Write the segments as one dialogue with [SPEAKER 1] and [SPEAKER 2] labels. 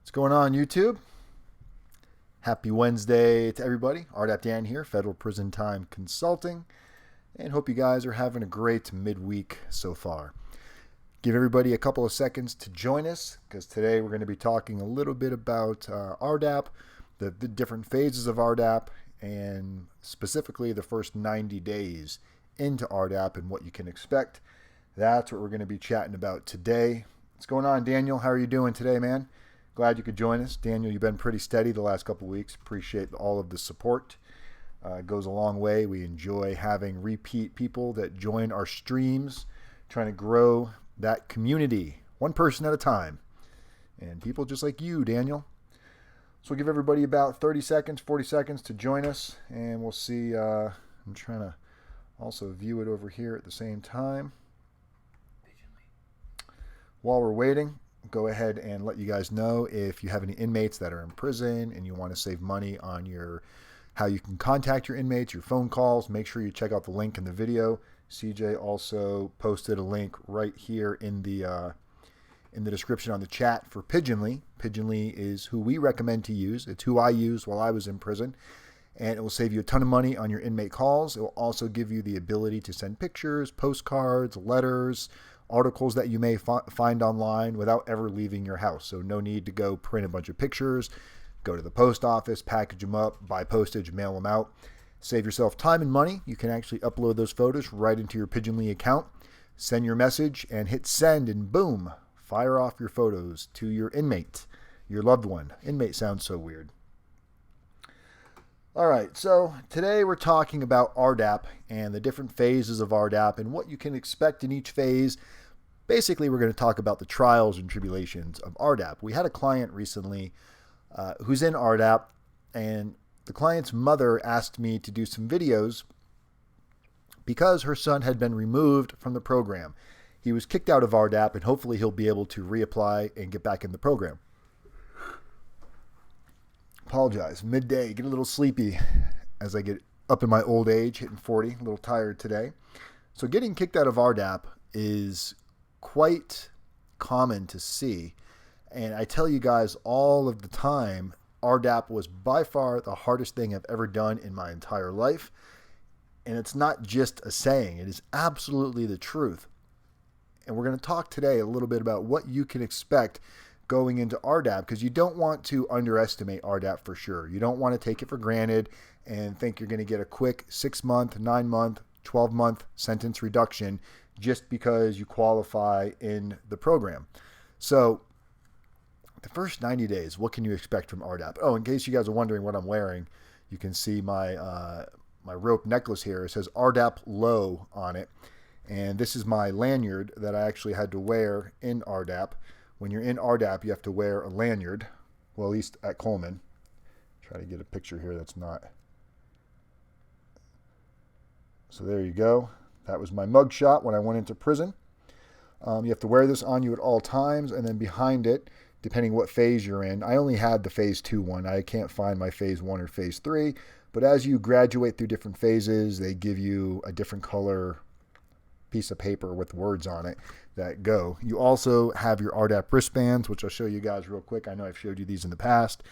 [SPEAKER 1] What's going on, YouTube? Happy Wednesday to everybody. Rdap Dan here, Federal Prison Time Consulting, and hope you guys are having a great midweek so far. Give everybody a couple of seconds to join us, because today we're going to be talking a little bit about Rdap, the different phases of Rdap, and specifically the first 90 days into Rdap and what you can expect. That's what we're going to be chatting about today. What's going on, Daniel? How are you doing today, man? Glad you could join us. Daniel, you've been pretty steady the last couple of weeks. Appreciate all of the support. It goes a long way. We enjoy having repeat people that join our streams, trying to grow that community, one person at a time. And people just like you, Daniel. So we'll give everybody about 30 seconds, 40 seconds to join us, and we'll see. I'm trying to also view it over here at the same time. While we're waiting, go ahead and let you guys know if you have any inmates that are in prison and you want to save money on how you can contact your inmates, your phone calls. Make sure you check out the link in the video. CJ also posted a link right here in the description on the chat for Pigeonly. Pigeonly is who we recommend to use. It's who I used while I was in prison, and it will save you a ton of money on your inmate calls. It will also give you the ability to send pictures, postcards, letters, articles that you may find online without ever leaving your house. So no need to go print a bunch of pictures, go to the post office, package them up, buy postage, mail them out. Save yourself time and money. You can actually upload those photos right into your Pigeonly account, send your message, and hit send, and boom, fire off your photos to your inmate, your loved one. Inmate sounds so weird. All right, so today we're talking about Rdap and the different phases of Rdap and what you can expect in each phase. Basically, we're going to talk about the trials and tribulations of Rdap. We had a client recently who's in Rdap, and the client's mother asked me to do some videos because her son had been removed from the program. He was kicked out of Rdap, and hopefully he'll be able to reapply and get back in the program. Apologize, midday, get a little sleepy as I get up in my old age, hitting 40, a little tired today. So getting kicked out of Rdap is quite common to see, and I tell you guys all of the time, Rdap was by far the hardest thing I've ever done in my entire life, and it's not just a saying, it is absolutely the truth. And we're going to talk today a little bit about what you can expect going into Rdap, because you don't want to underestimate Rdap for sure. You don't want to take it for granted and think you're going to get a quick 6-month, 9-month, 12-month sentence reduction just because you qualify in the program. So the first 90 days, what can you expect from Rdap? Oh, in case you guys are wondering what I'm wearing, you can see my my rope necklace here. It says Rdap Low on it. And this is my lanyard that I actually had to wear in Rdap. When you're in Rdap, you have to wear a lanyard. Well, at least at Coleman. Try to get a picture here that's not. So there you go. That was my mug shot when I went into prison. You have to wear this on you at all times, and then behind it, depending what phase you're in. I only had the phase 2 one. I can't find my phase 1 or phase 3. But as you graduate through different phases, they give you a different color piece of paper with words on it that go. You also have your Rdap wristbands, which I'll show you guys real quick. I know I've showed you these in the past.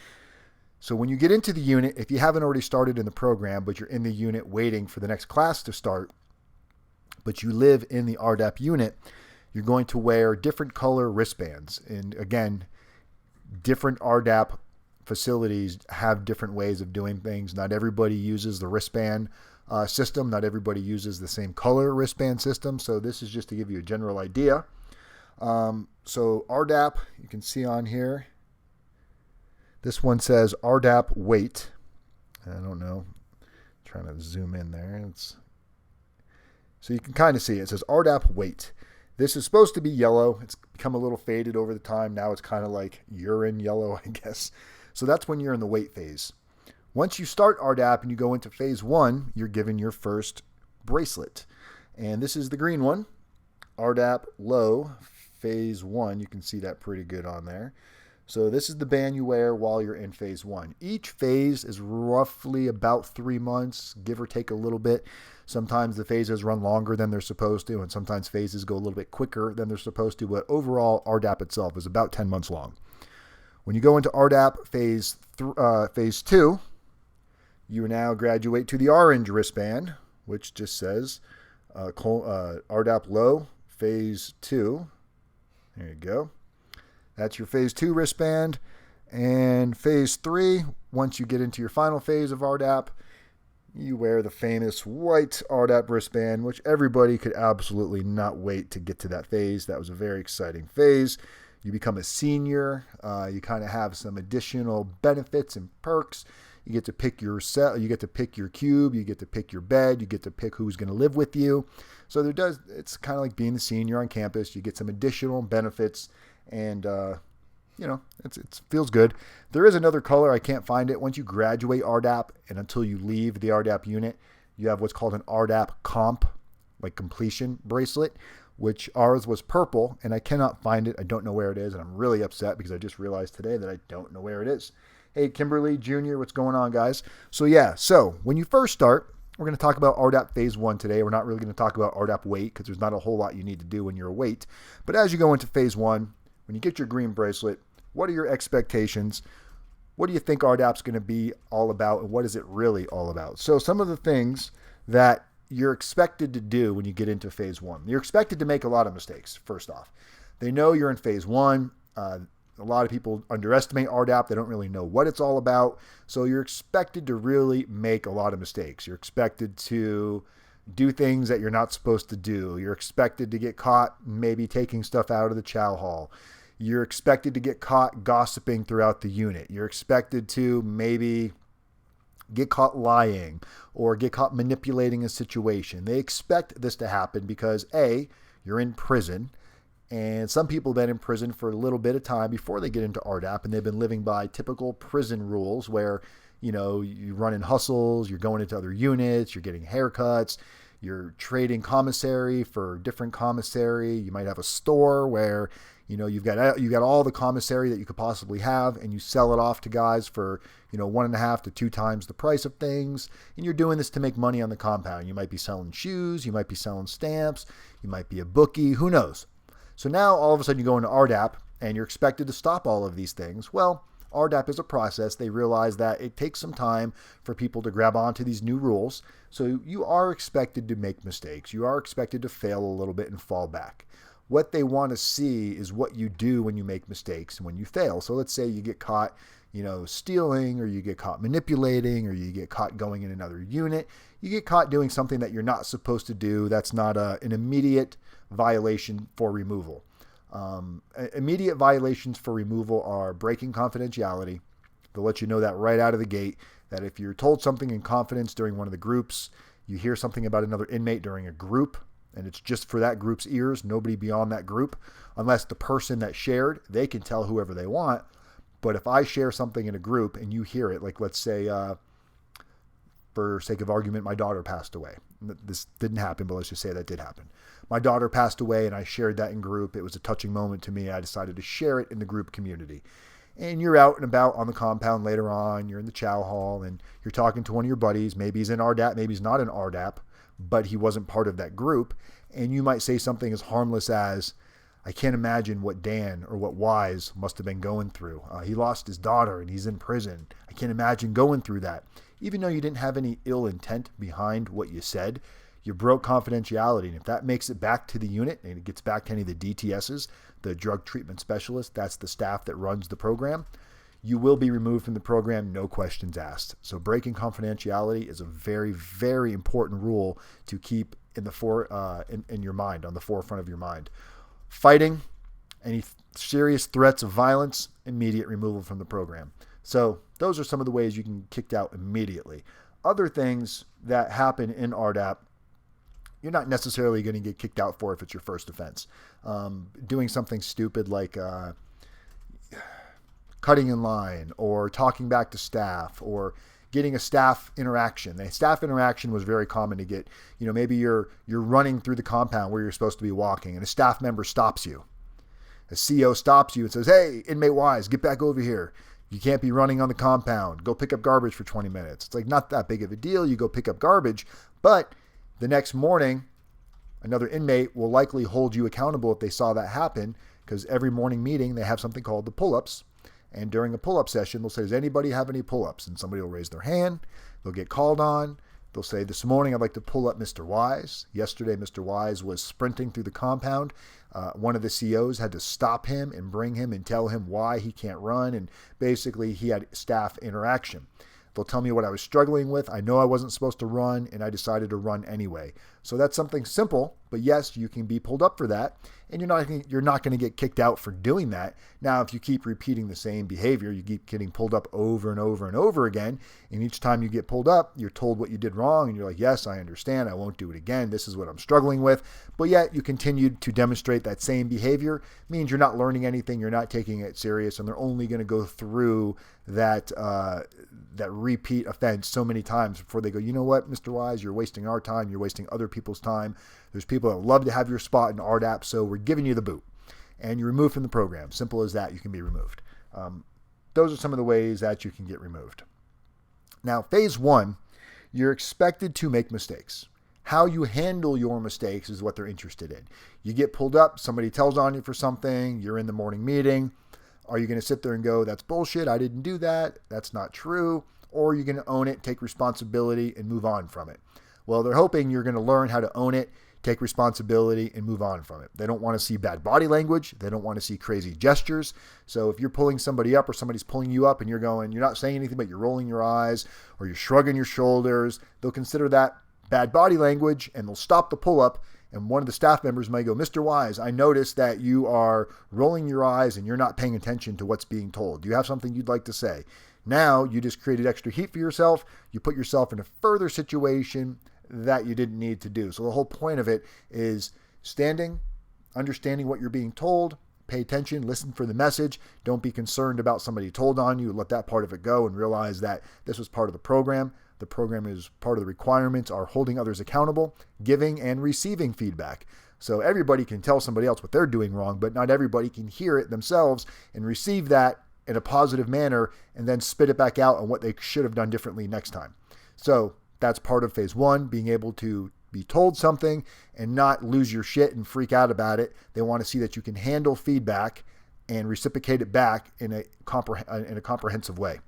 [SPEAKER 1] So when you get into the unit, if you haven't already started in the program, but you're in the unit waiting for the next class to start, but you live in the Rdap unit, you're going to wear different color wristbands. And again, different Rdap facilities have different ways of doing things. Not everybody uses the wristband system. Not everybody uses the same color wristband system. So this is just to give you a general idea. So Rdap, you can see on here, this one says Rdap weight. I don't know. I'm trying to zoom in there. So you can kind of see it. It says Rdap weight. This is supposed to be yellow. It's become a little faded over the time. Now it's kind of like urine yellow, I guess. So that's when you're in the wait phase. Once you start Rdap and you go into phase 1, you're given your first bracelet. And this is the green one, Rdap Low, phase 1. You can see that pretty good on there. So this is the band you wear while you're in phase 1. Each phase is roughly about 3 months, give or take a little bit. Sometimes the phases run longer than they're supposed to, and sometimes phases go a little bit quicker than they're supposed to. But overall, Rdap itself is about 10 months long. When you go into RDAP phase 2, you now graduate to the orange wristband, which just says RDAP low phase 2. There you go. That's your phase 2 wristband. And phase 3, once you get into your final phase of RDAP, you wear the famous white Rdap wristband, which everybody could absolutely not wait to get to that phase. That was a very exciting phase. You become a senior. You kind of have some additional benefits and perks. You get to pick your set. You get to pick your cube. You get to pick your bed. You get to pick who's going to live with you. So it's kind of like being the senior on campus. You get some additional benefits, and it feels good. There is another color. I can't find it. Once you graduate RDAP and until you leave the RDAP unit, you have what's called an RDAP comp, like completion bracelet, which ours was purple, and I cannot find it. I don't know where it is, and I'm really upset because I just realized today that I don't know where it is. Hey, Kimberly Jr., what's going on, guys? So when you first start, we're going to talk about RDAP phase 1 today. We're not really going to talk about RDAP weight because there's not a whole lot you need to do when you're a weight. But as you go into phase 1, when you get your green bracelet, what are your expectations? What do you think RDAP's going to be all about, and what is it really all about? So some of the things that you're expected to do when you get into phase 1. You're expected to make a lot of mistakes, first off. They know you're in phase 1. A lot of people underestimate RDAP. They don't really know what it's all about. So you're expected to really make a lot of mistakes. You're expected to do things that you're not supposed to do. You're expected to get caught maybe taking stuff out of the chow hall. You're expected to get caught gossiping throughout the unit. You're expected to maybe get caught lying or get caught manipulating a situation. They expect this to happen because A, you're in prison, and some people have been in prison for a little bit of time before they get into RDAP, and they've been living by typical prison rules where, you run in hustles, you're going into other units, you're getting haircuts, you're trading commissary for different commissary. You might have a store where you've got all the commissary that you could possibly have, and you sell it off to guys for 1.5 to 2 times the price of things. And you're doing this to make money on the compound. You might be selling shoes, you might be selling stamps, you might be a bookie, who knows? So now all of a sudden you go into RDAP and you're expected to stop all of these things. Well, RDAP is a process. They realize that it takes some time for people to grab onto these new rules. So you are expected to make mistakes. You are expected to fail a little bit and fall back. What they want to see is what you do when you make mistakes and when you fail. So let's say you get caught, stealing, or you get caught manipulating, or you get caught going in another unit. You get caught doing something that you're not supposed to do. That's not an immediate violation for removal. Immediate violations for removal are breaking confidentiality. They'll let you know that right out of the gate, that if you're told something in confidence during one of the groups, you hear something about another inmate during a group, and it's just for that group's ears, nobody beyond that group, unless the person that shared, they can tell whoever they want. But if I share something in a group and you hear it, like let's say, for sake of argument, my daughter passed away. This didn't happen, but let's just say that did happen. My daughter passed away and I shared that in group. It was a touching moment to me. I decided to share it in the group community. And you're out and about on the compound later on. You're in the chow hall and you're talking to one of your buddies. Maybe he's in RDAP, maybe he's not in RDAP, but he wasn't part of that group. And you might say something as harmless as, I can't imagine what Dan or what Wise must have been going through. He lost his daughter and he's in prison. I can't imagine going through that. Even though you didn't have any ill intent behind what you said, you broke confidentiality. And if that makes it back to the unit and it gets back to any of the DTSs, the drug treatment specialist, that's the staff that runs the program, you will be removed from the program, no questions asked. So breaking confidentiality is a very, very important rule to keep in your mind, on the forefront of your mind. Fighting, any serious threats of violence, immediate removal from the program. So those are some of the ways you can get kicked out immediately. Other things that happen in RDAP, you're not necessarily going to get kicked out for if it's your first offense. Doing something stupid like cutting in line or talking back to staff or getting a staff interaction. The staff interaction was very common to get. Maybe you're running through the compound where you're supposed to be walking and a staff member stops you. A CO stops you and says, hey, inmate Wise, get back over here. You can't be running on the compound. Go pick up garbage for 20 minutes. It's like not that big of a deal. You go pick up garbage, but the next morning, another inmate will likely hold you accountable if they saw that happen, because every morning meeting, they have something called the pull-ups. And during a pull-up session, they'll say, does anybody have any pull-ups? And somebody will raise their hand. They'll get called on. They'll say, this morning I'd like to pull up Mr. Wise. Yesterday, Mr. Wise was sprinting through the compound. One of the COs had to stop him and bring him and tell him why he can't run. And basically, he had staff interaction. They'll tell me what I was struggling with. I know I wasn't supposed to run, and I decided to run anyway. So that's something simple, but yes, you can be pulled up for that, and you're not going to get kicked out for doing that. Now, if you keep repeating the same behavior, you keep getting pulled up over and over and over again, and each time you get pulled up, you're told what you did wrong, and you're like, yes, I understand. I won't do it again. This is what I'm struggling with. But yet you continue to demonstrate that same behavior. It means you're not learning anything. You're not taking it serious, and they're only going to go through that repeat offense so many times before they go, you know what, Mr. Wise, you're wasting our time. You're wasting other people's time. There's people that love to have your spot in Rdap, so we're giving you the boot. And you're removed from the program. Simple as that, you can be removed. Those are some of the ways that you can get removed. Now, phase 1, you're expected to make mistakes. How you handle your mistakes is what they're interested in. You get pulled up, somebody tells on you for something, you're in the morning meeting. Are you going to sit there and go, that's bullshit, I didn't do that, that's not true? Or are you going to own it, take responsibility, and move on from it? Well, they're hoping you're going to learn how to own it, take responsibility, and move on from it. They don't want to see bad body language. They don't want to see crazy gestures. So if you're pulling somebody up or somebody's pulling you up and you're not saying anything, but you're rolling your eyes or you're shrugging your shoulders, they'll consider that bad body language and they'll stop the pull-up. And one of the staff members might go, Mr. Wise, I noticed that you are rolling your eyes and you're not paying attention to what's being told. Do you have something you'd like to say? Now you just created extra heat for yourself. You put yourself in a further situation that you didn't need to do. So the whole point of it is standing, understanding what you're being told, pay attention, listen for the message. Don't be concerned about somebody told on you. Let that part of it go and realize that this was part of the program. The program is part of the requirements are holding others accountable, giving and receiving feedback. So everybody can tell somebody else what they're doing wrong, but not everybody can hear it themselves and receive that in a positive manner and then spit it back out on what they should have done differently next time. So that's part of phase 1, being able to be told something and not lose your shit and freak out about it. They want to see that you can handle feedback and reciprocate it back in a comprehensive way.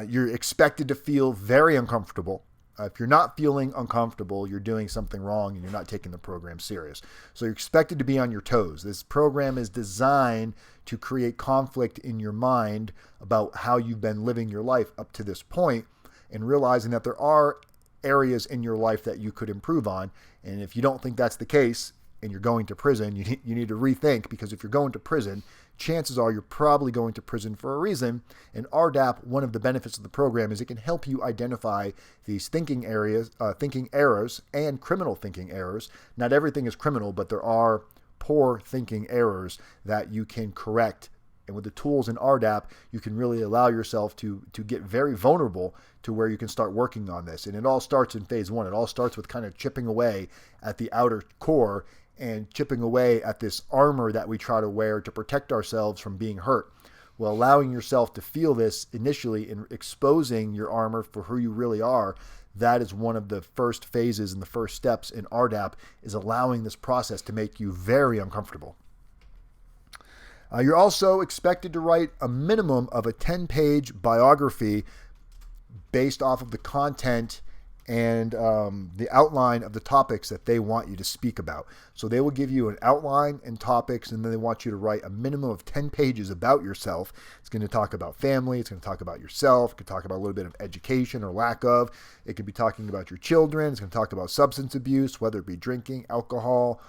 [SPEAKER 1] You're expected to feel very uncomfortable. If you're not feeling uncomfortable, you're doing something wrong and you're not taking the program serious. So you're expected to be on your toes. This program is designed to create conflict in your mind about how you've been living your life up to this point, and realizing that there are areas in your life that you could improve on. And if you don't think that's the case and you're going to prison, you need to rethink, because if you're going to prison, chances are you're probably going to prison for a reason. And Rdap, one of the benefits of the program is it can help you identify these thinking errors and criminal thinking errors. Not everything is criminal, but there are poor thinking errors that you can correct. And with the tools in Rdap, you can really allow yourself to get very vulnerable to where you can start working on this. And it all starts in phase 1. It all starts with kind of chipping away at the outer core and chipping away at this armor that we try to wear to protect ourselves from being hurt. Well, allowing yourself to feel this initially and exposing your armor for who you really are, that is one of the first phases and the first steps in Rdap, is allowing this process to make you very uncomfortable. You're also expected to write a minimum of a 10-page biography based off of the content and the outline of the topics that they want you to speak about. So they will give you an outline and topics, and then they want you to write a minimum of 10 pages about yourself. It's going to talk about family. It's going to talk about yourself. It could talk about a little bit of education or lack of. It could be talking about your children. It's going to talk about substance abuse, whether it be drinking, alcohol,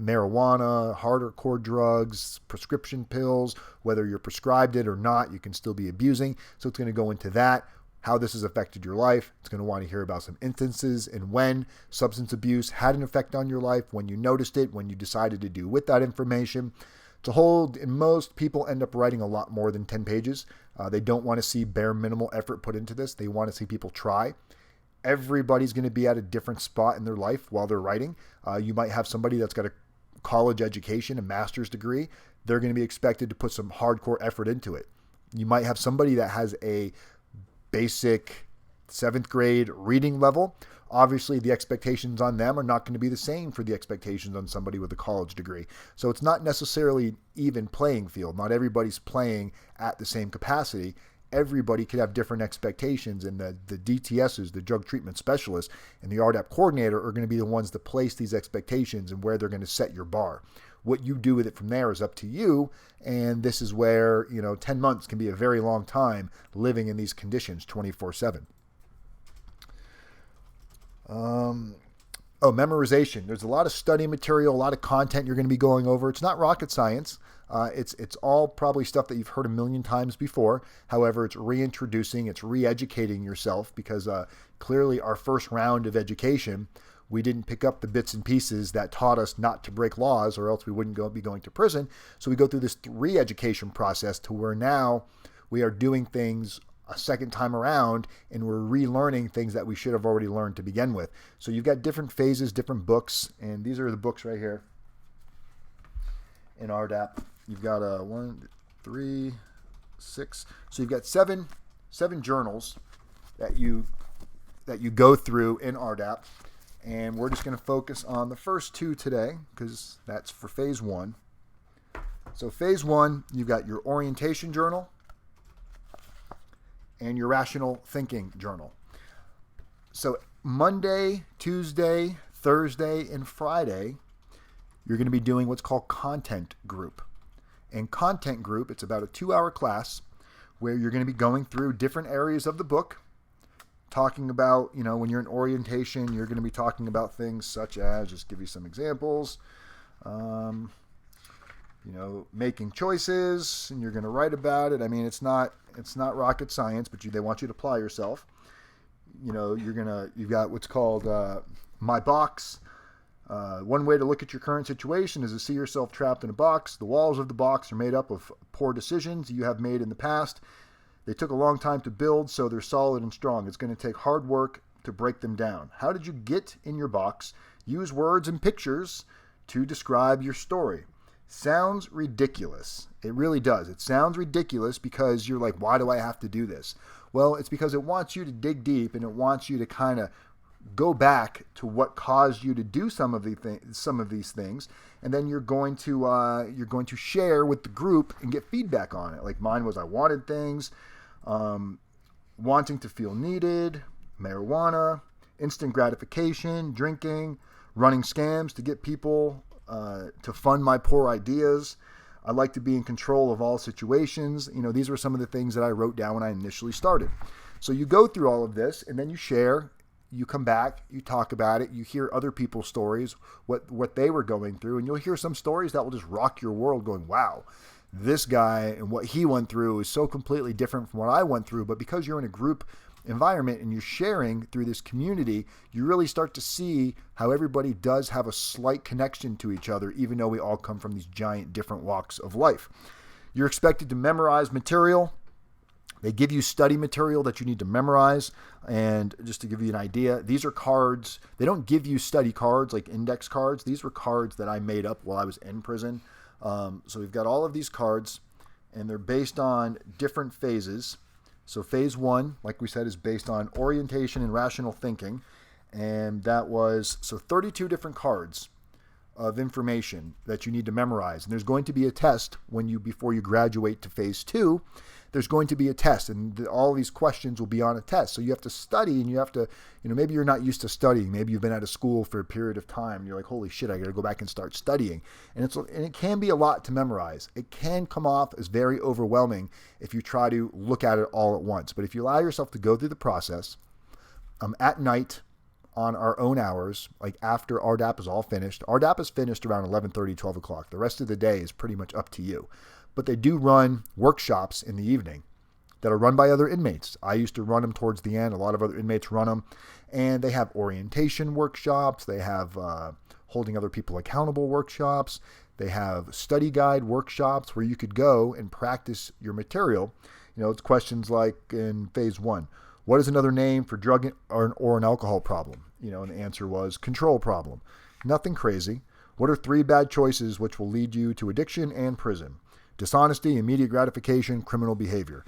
[SPEAKER 1] marijuana, harder core drugs, prescription pills, whether you're prescribed it or not, you can still be abusing. So it's going to go into that, how this has affected your life. It's going to want to hear about some instances and when substance abuse had an effect on your life, when you noticed it, when you decided to do with that information. And most people end up writing a lot more than 10 pages. They don't want to see bare minimal effort put into this. They want to see people try. Everybody's going to be at a different spot in their life while they're writing. You might have somebody that's got a college education, a master's degree. They're going to be expected to put some hardcore effort into it. You might have somebody that has a basic 7th grade reading level. Obviously, the expectations on them are not going to be the same for the expectations on somebody with a college degree. So it's not necessarily even playing field. Not everybody's playing at the same capacity. Everybody could have different expectations, and the DTSs, the drug treatment specialists, and the Rdap coordinator are going to be the ones that place these expectations and where they're going to set your bar. What you do with it from there is up to you, and this is where, 10 months can be a very long time living in these conditions 24/7. Memorization. There's a lot of study material, a lot of content you're going to be going over. It's not rocket science. It's all probably stuff that you've heard a million times before. However, it's reintroducing, it's re-educating yourself, because clearly our first round of education, we didn't pick up the bits and pieces that taught us not to break laws, or else we wouldn't be going to prison. So we go through this re-education process to where now we are doing things a second time around, and we're relearning things that we should have already learned to begin with. So you've got different phases, different books, and these are the books right here in Rdap. You've got 1, 3, 6. So you've got seven journals that you go through in Rdap, and we're just going to focus on the first 2 today because that's for phase 1. So phase 1, you've got your orientation journal and your rational thinking journal. So Monday, Tuesday, Thursday, and Friday, you're going to be doing what's called content group. And content group, it's about a 2-hour class where you're going to be going through different areas of the book, talking about, when you're in orientation, you're going to be talking about things such as, just give you some examples, making choices, and you're going to write about it. I mean, it's not rocket science, but they want you to apply yourself. You've got what's called my box. One way to look at your current situation is to see yourself trapped in a box. The walls of the box are made up of poor decisions you have made in the past. They took a long time to build, so they're solid and strong. It's going to take hard work to break them down. How did you get in your box? Use words and pictures to describe your story. Sounds ridiculous. It really does. It sounds ridiculous because you're like, why do I have to do this? Well, it's because it wants you to dig deep, and it wants you to kind of go back to what caused you to do some of these things, and then you're going to share with the group and get feedback on it. Like mine was, I wanted things, wanting to feel needed, marijuana, instant gratification, drinking, running scams to get people to fund my poor ideas. I like to be in control of all situations. These were some of the things that I wrote down when I initially started. So you go through all of this, and then you share. You come back, you talk about it, you hear other people's stories, what they were going through, and you'll hear some stories that will just rock your world going, wow, this guy and what he went through is so completely different from what I went through. But because you're in a group environment and you're sharing through this community, you really start to see how everybody does have a slight connection to each other, even though we all come from these giant different walks of life. You're expected to memorize material. They give you study material that you need to memorize. And just to give you an idea, these are cards. They don't give you study cards like index cards. These were cards that I made up while I was in prison. So we've got all of these cards, and they're based on different phases. So phase 1, like we said, is based on orientation and rational thinking. And that was, 32 different cards of information that you need to memorize. And there's going to be a test before you graduate to phase 2. There's going to be a test, and all these questions will be on a test. So you have to study, and you have to, maybe you're not used to studying. Maybe you've been out of school for a period of time, and you're like, holy shit, I got to go back and start studying. And it can be a lot to memorize. It can come off as very overwhelming if you try to look at it all at once. But if you allow yourself to go through the process, at night, on our own hours, like after Rdap is all finished. Rdap is finished around 11:30, 12 o'clock. The rest of the day is pretty much up to you. But they do run workshops in the evening that are run by other inmates. I used to run them towards the end. A lot of other inmates run them. And they have orientation workshops. They have holding other people accountable workshops. They have study guide workshops where you could go and practice your material. It's questions like in phase 1. What is another name for drug or an alcohol problem? And the answer was control problem. Nothing crazy. What are 3 bad choices which will lead you to addiction and prison? Dishonesty, immediate gratification, criminal behavior.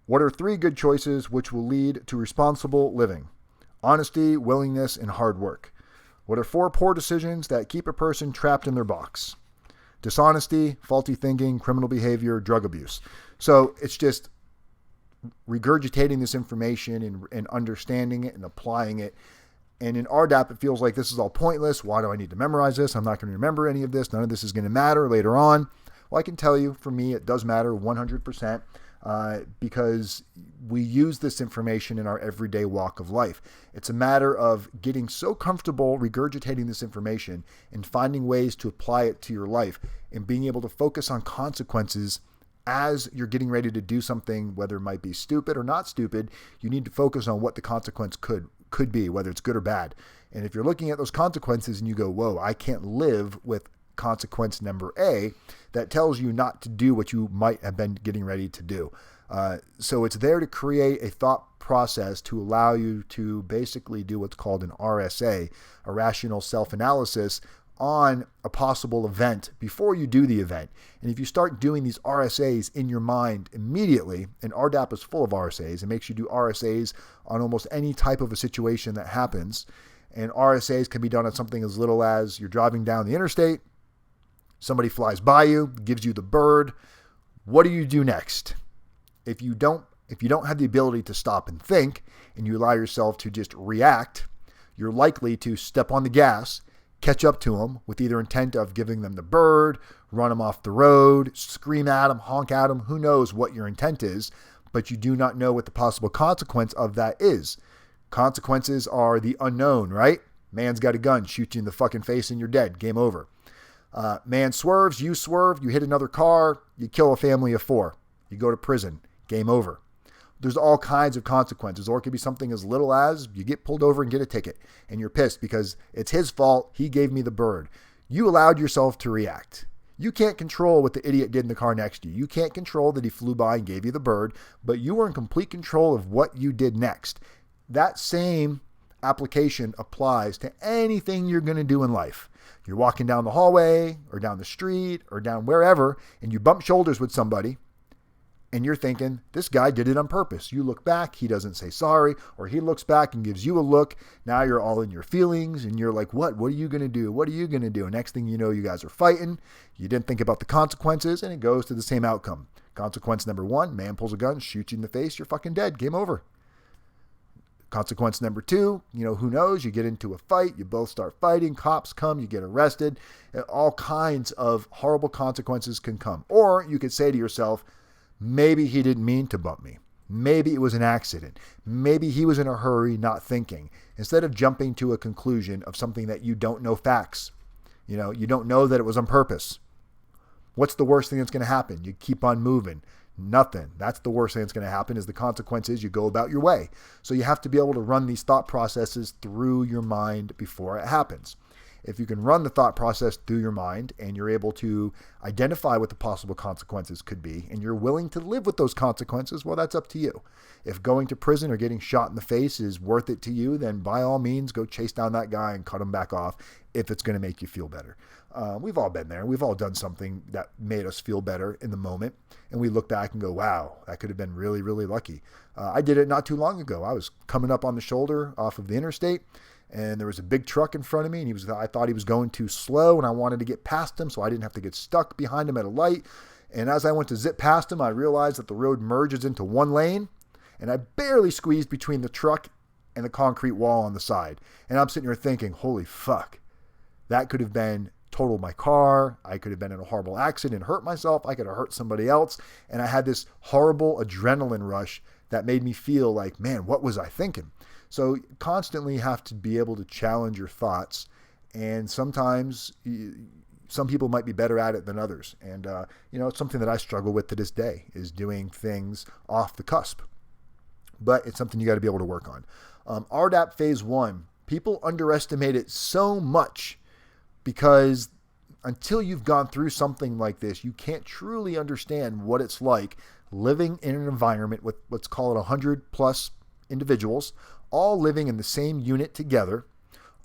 [SPEAKER 1] What are 3 good choices which will lead to responsible living? Honesty, willingness, and hard work. What are 4 poor decisions that keep a person trapped in their box? Dishonesty, faulty thinking, criminal behavior, drug abuse. So it's just regurgitating this information and understanding it and applying it. And in Rdap, it feels like this is all pointless. Why do I need to memorize this? I'm not going to remember any of this. None of this is going to matter later on. Well, I can tell you, for me, it does matter 100%. Because we use this information in our everyday walk of life. It's a matter of getting so comfortable regurgitating this information and finding ways to apply it to your life and being able to focus on consequences as you're getting ready to do something, whether it might be stupid or not stupid. You need to focus on what the consequence could be, whether it's good or bad. And if you're looking at those consequences and you go, whoa, I can't live with consequence number A, that tells you not to do what you might have been getting ready to do. So it's there to create a thought process to allow you to basically do what's called an RSA, a rational self-analysis, on a possible event before you do the event. And if you start doing these RSAs in your mind immediately, and Rdap is full of RSAs, it makes you do RSAs on almost any type of a situation that happens. And RSAs can be done on something as little as you're driving down the interstate, somebody flies by you, gives you the bird. What do you do next? If you don't have the ability to stop and think, and you allow yourself to just react, you're likely to step on the gas, catch up to them with either intent of giving them the bird, run them off the road, scream at them, honk at them. Who knows what your intent is, but you do not know what the possible consequence of that is. Consequences are the unknown, right? Man's got a gun, shoots you in the fucking face and you're dead. Game over. Man swerves, you swerve, you hit another car, you kill a family of 4. You go to prison. Game over. There's all kinds of consequences, or it could be something as little as you get pulled over and get a ticket and you're pissed because it's his fault. He gave me the bird. You allowed yourself to react. You can't control what the idiot did in the car next to you. You can't control that he flew by and gave you the bird, but you were in complete control of what you did next. That same application applies to anything you're going to do in life. You're walking down the hallway or down the street or down wherever, and you bump shoulders with somebody, and you're thinking, this guy did it on purpose. You look back, he doesn't say sorry, or he looks back and gives you a look. Now you're all in your feelings, and you're like, what? What are you going to do? What are you going to do? And next thing you know, you guys are fighting. You didn't think about the consequences, and it goes to the same outcome. Consequence number 1, man pulls a gun, shoots you in the face, you're fucking dead. Game over. Consequence number 2, who knows? You get into a fight, you both start fighting, cops come, you get arrested. All kinds of horrible consequences can come. Or you could say to yourself, maybe he didn't mean to bump me. Maybe it was an accident. Maybe he was in a hurry, not thinking. Instead of jumping to a conclusion of something that you don't know facts, you don't know that it was on purpose. What's the worst thing that's going to happen? You keep on moving. Nothing. That's the worst thing that's going to happen is the consequence is you go about your way. So you have to be able to run these thought processes through your mind before it happens. If you can run the thought process through your mind and you're able to identify what the possible consequences could be and you're willing to live with those consequences, well, that's up to you. If going to prison or getting shot in the face is worth it to you, then by all means, go chase down that guy and cut him back off if it's going to make you feel better. We've all been there. We've all done something that made us feel better in the moment. And we look back and go, wow, that could have been really, really lucky. I did it not too long ago. I was coming up on the shoulder off of the interstate, and there was a big truck in front of me, and I thought he was going too slow, and I wanted to get past him so I didn't have to get stuck behind him at a light. And as I went to zip past him, I realized that the road merges into one lane, and I barely squeezed between the truck and the concrete wall on the side. And I'm sitting here thinking, holy fuck, that could have been totaled my car. I could have been in a horrible accident and hurt myself. I could have hurt somebody else. And I had this horrible adrenaline rush that made me feel like, man, what was I thinking? So constantly have to be able to challenge your thoughts. And sometimes some people might be better at it than others. And, it's something that I struggle with to this day is doing things off the cusp. But it's something you got to be able to work on. Rdap Phase 1, people underestimate it so much because until you've gone through something like this, you can't truly understand what it's like living in an environment with, let's call it 100 plus individuals, all living in the same unit together,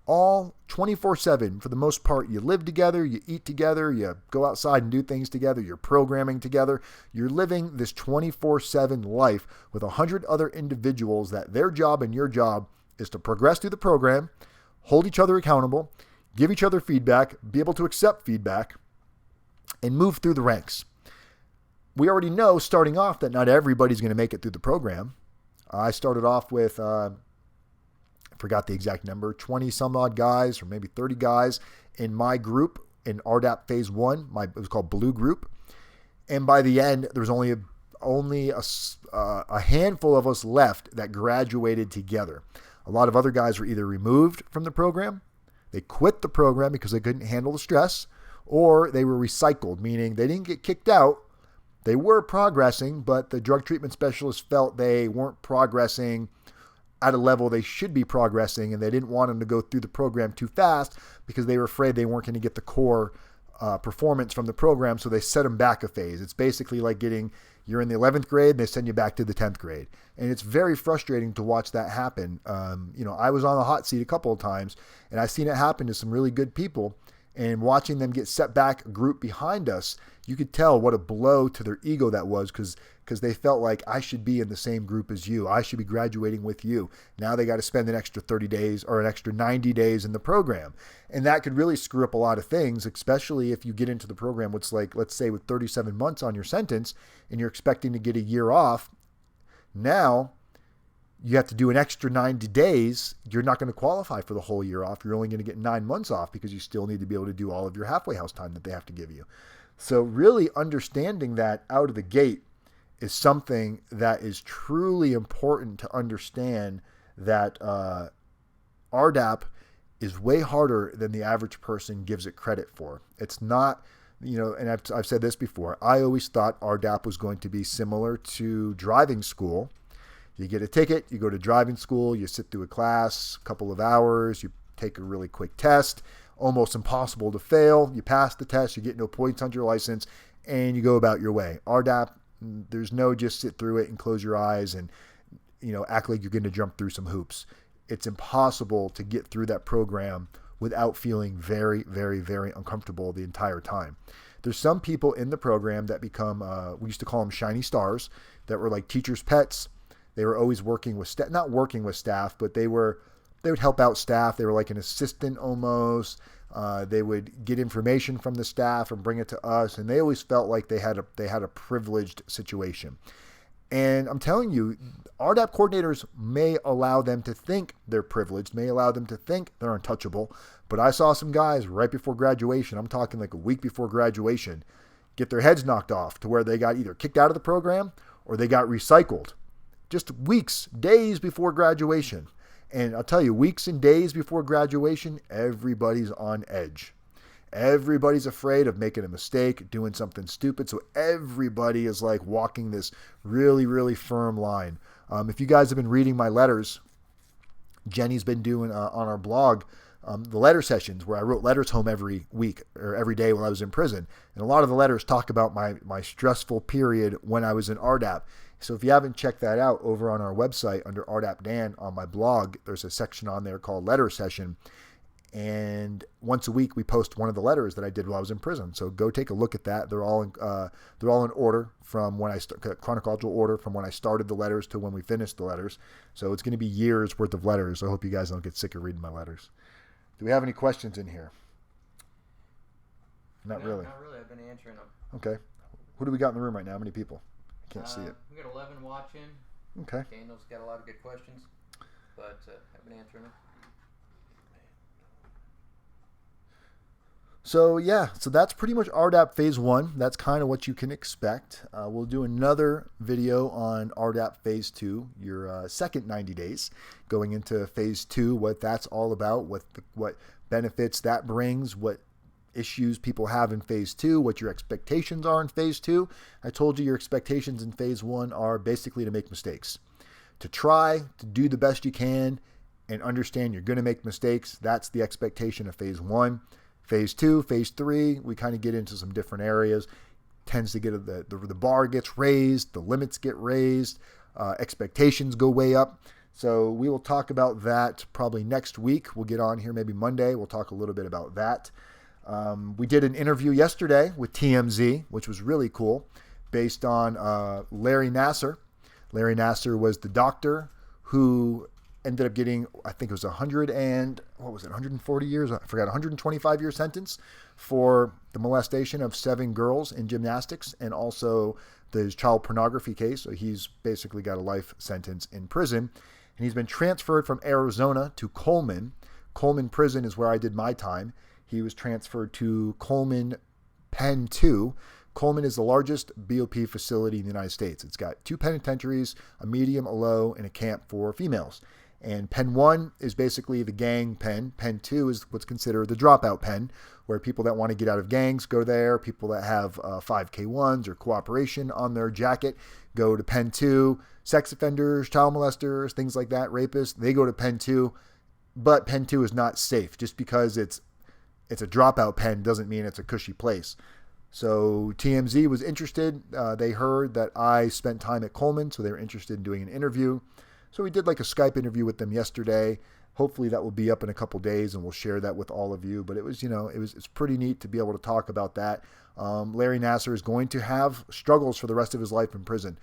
[SPEAKER 1] all 24/7 for the most part. You live together, you eat together, you go outside and do things together, you're programming together. You're living this 24/7 life with 100 other individuals that their job and your job is to progress through the program, hold each other accountable, give each other feedback, be able to accept feedback, and move through the ranks. We already know starting off that not everybody's going to make it through the program. I started off with, forgot the exact number, 20 some odd guys or maybe 30 guys in my group in Rdap Phase 1. It was called Blue Group. And by the end, there was only a handful of us left that graduated together. A lot of other guys were either removed from the program, they quit the program because they couldn't handle the stress, or they were recycled, meaning they didn't get kicked out. They were progressing, but the drug treatment specialist felt they weren't progressing at a level they should be progressing, and they didn't want them to go through the program too fast because they were afraid they weren't going to get the core performance from the program, so they set them back a phase. It's basically like you're in the 11th grade and they send you back to the 10th grade. And it's very frustrating to watch that happen. I was on the hot seat a couple of times, and I've seen it happen to some really good people. And watching them get set back a group behind us, you could tell what a blow to their ego that was, because they felt like, I should be in the same group as you. I should be graduating with you. Now they got to spend an extra 30 days or an extra 90 days in the program. And that could really screw up a lot of things, especially if you get into the program, what's like, let's say with 37 months on your sentence and you're expecting to get a year off. Now you have to do an extra 90 days. You're not going to qualify for the whole year off. You're only going to get 9 months off because you still need to be able to do all of your halfway house time that they have to give you. So really understanding that out of the gate is something that is truly important to understand, that Rdap is way harder than the average person gives it credit for. It's not, and I've said this before, I always thought Rdap was going to be similar to driving school. You get a ticket, you go to driving school, you sit through a class, a couple of hours, you take a really quick test, almost impossible to fail. You pass the test, you get no points on your license, and you go about your way. Rdap, there's no just sit through it and close your eyes and act like you're going to jump through some hoops. It's impossible to get through that program without feeling very, very, very uncomfortable the entire time. There's some people in the program that become, we used to call them shiny stars, that were like teachers' pets. They were always working with staff, not working with staff, but they would help out staff. They were like an assistant almost. They would get information from the staff and bring it to us, and they always felt like they had a privileged situation. And I'm telling you, Rdap coordinators may allow them to think they're privileged, may allow them to think they're untouchable. But I saw some guys right before graduation, I'm talking like a week before graduation, get their heads knocked off to where they got either kicked out of the program or they got recycled. Just weeks, days before graduation. And I'll tell you, weeks and days before graduation, everybody's on edge. Everybody's afraid of making a mistake, doing something stupid. So everybody is like walking this really, really firm line. If you guys have been reading my letters, Jenny's been doing on our blog the letter sessions where I wrote letters home every week or every day while I was in prison. And a lot of the letters talk about my stressful period when I was in Rdap. So if you haven't checked that out, over on our website under Rdap Dan on my blog, there's a section on there called Letter Session. And once a week we post one of the letters that I did while I was in prison. So go take a look at that. They're all in order from when chronological order from when I started the letters to when we finished the letters. So it's going to be years worth of letters. I hope you guys don't get sick of reading my letters. Do we have any questions in here? Not really.
[SPEAKER 2] Not really. I've been answering them.
[SPEAKER 1] Okay. Who do we got in the room right now? How many people? I can't see it.
[SPEAKER 2] We got 11 watching.
[SPEAKER 1] Okay.
[SPEAKER 2] Daniel's got a lot of good questions, but I've been answering them.
[SPEAKER 1] So yeah, so that's pretty much Rdap Phase 1. That's kind of what you can expect. We'll do another video on Rdap Phase 2, your second 90 days, going into Phase 2, what that's all about, what benefits that brings, what issues people have in Phase 2, what your expectations are in Phase 2. I told you your expectations in Phase 1 are basically to make mistakes, to try to do the best you can and understand you're going to make mistakes. That's the expectation of Phase 1. Phase 2, Phase 3, we kind of get into some different areas. Tends to get the bar gets raised, the limits get raised, expectations go way up. So we will talk about that probably next week. We'll get on here maybe Monday. We'll talk a little bit about that. We did an interview yesterday with TMZ, which was really cool, based on Larry Nassar. Larry Nassar was the doctor who ended up getting, I think it was 140 years? I forgot, 125-year sentence for the molestation of 7 girls in gymnastics and also the child pornography case. So he's basically got a life sentence in prison. And he's been transferred from Arizona to Coleman. Coleman Prison is where I did my time. He was transferred to Coleman Pen 2. Coleman is the largest BOP facility in the United States. It's got 2 penitentiaries, a medium, a low, and a camp for females. And Pen 1 is basically the gang pen. Pen 2 is what's considered the dropout pen, where people that want to get out of gangs go there. People that have 5K1s or cooperation on their jacket go to Pen 2. Sex offenders, child molesters, things like that, rapists, they go to Pen 2. But Pen 2 is not safe. Just because it's a dropout pen doesn't mean it's a cushy place. So TMZ was interested. They heard that I spent time at Coleman, so they were interested in doing an interview. So we did like a Skype interview with them yesterday. Hopefully that will be up in a couple days and we'll share that with all of you. But it was, it's pretty neat to be able to talk about that. Larry Nassar is going to have struggles for the rest of his life in prison.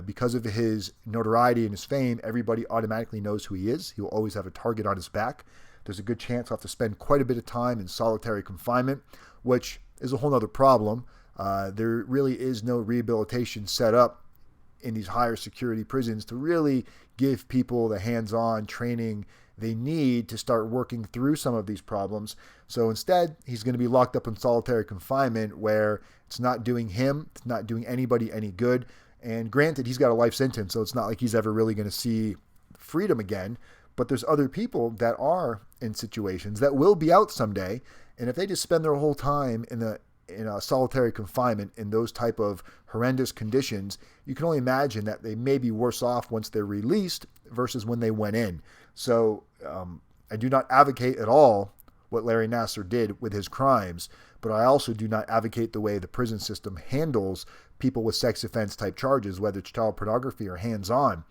[SPEAKER 1] Because of his notoriety and his fame, everybody automatically knows who he is. He will always have a target on his back. There's a good chance he'll have to spend quite a bit of time in solitary confinement, which is a whole other problem. There really is no rehabilitation set up in these higher security prisons to really give people the hands-on training they need to start working through some of these problems. So instead, he's going to be locked up in solitary confinement where it's not doing him, it's not doing anybody any good. And granted, he's got a life sentence, so it's not like he's ever really going to see freedom again. But there's other people that are in situations that will be out someday. And if they just spend their whole time in a solitary confinement in those type of horrendous conditions, you can only imagine that they may be worse off once they're released versus when they went in. So I do not advocate at all what Larry Nassar did with his crimes, but I also do not advocate the way the prison system handles people with sex offense type charges, whether it's child pornography or hands-on.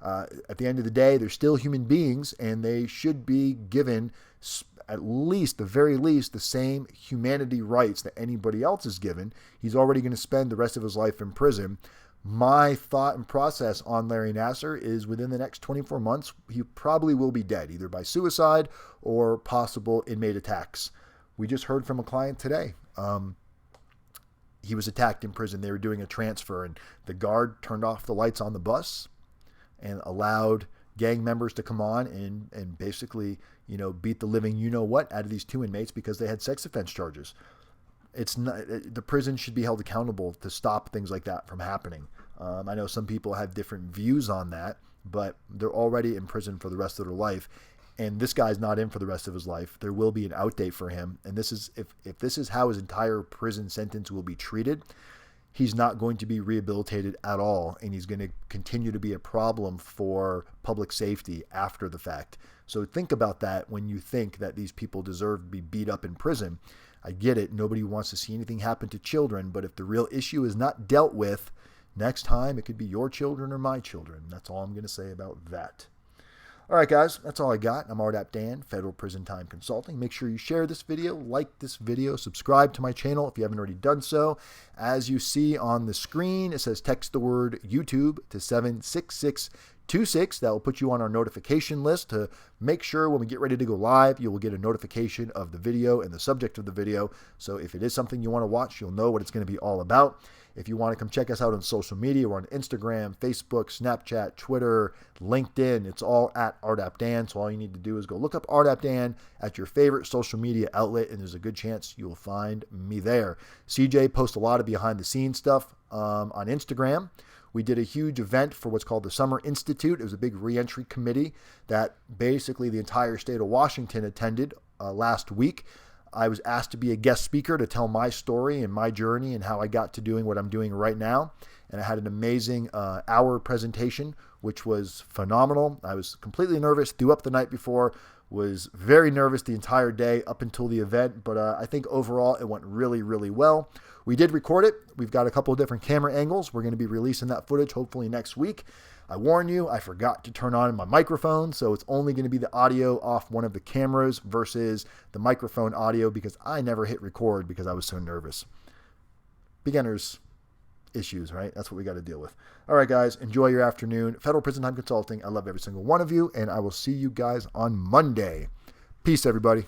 [SPEAKER 1] At the end of the day, they're still human beings, and they should be given at least, the very least, the same humanity rights that anybody else is given. He's already going to spend the rest of his life in prison. My thought and process on Larry Nassar is within the next 24 months, he probably will be dead, either by suicide or possible inmate attacks. We just heard from a client today. He was attacked in prison. They were doing a transfer, and the guard turned off the lights on the bus and allowed gang members to come on and basically, beat the living what out of these 2 inmates because they had sex offense charges. It's not, the prison should be held accountable to stop things like that from happening. I know some people have different views on that, but they're already in prison for the rest of their life. And this guy's not in for the rest of his life. There will be an out date for him. And this is if this is how his entire prison sentence will be treated, he's not going to be rehabilitated at all, and he's going to continue to be a problem for public safety after the fact. So think about that when you think that these people deserve to be beat up in prison. I get it. Nobody wants to see anything happen to children, but if the real issue is not dealt with, next time it could be your children or my children. That's all I'm going to say about that. All right, guys, that's all I got. I'm Rdap Dan, Federal Prison Time Consulting. Make sure you share this video, like this video, subscribe to my channel if you haven't already done so. As you see on the screen, it says text the word YouTube to 76626. That will put you on our notification list to make sure when we get ready to go live, you will get a notification of the video and the subject of the video. So if it is something you want to watch, you'll know what it's going to be all about. If you want to come check us out on social media, we're on Instagram, Facebook, Snapchat, Twitter, LinkedIn. It's all at Rdap Dan. So all you need to do is go look up Rdap Dan at your favorite social media outlet, and there's a good chance you'll find me there. CJ posts a lot of behind-the-scenes stuff on Instagram. We did a huge event for what's called the Summer Institute. It was a big reentry committee that basically the entire state of Washington attended last week. I was asked to be a guest speaker to tell my story and my journey and how I got to doing what I'm doing right now. And I had an amazing hour presentation, which was phenomenal. I was completely nervous, threw up the night before, was very nervous the entire day up until the event. But I think overall it went really, really well. We did record it. We've got a couple of different camera angles. We're going to be releasing that footage hopefully next week. I warn you, I forgot to turn on my microphone, so it's only going to be the audio off one of the cameras versus the microphone audio because I never hit record because I was so nervous. Beginners, issues, right? That's what we got to deal with. All right, guys, enjoy your afternoon. Federal Prison Time Consulting. I love every single one of you, and I will see you guys on Monday. Peace, everybody.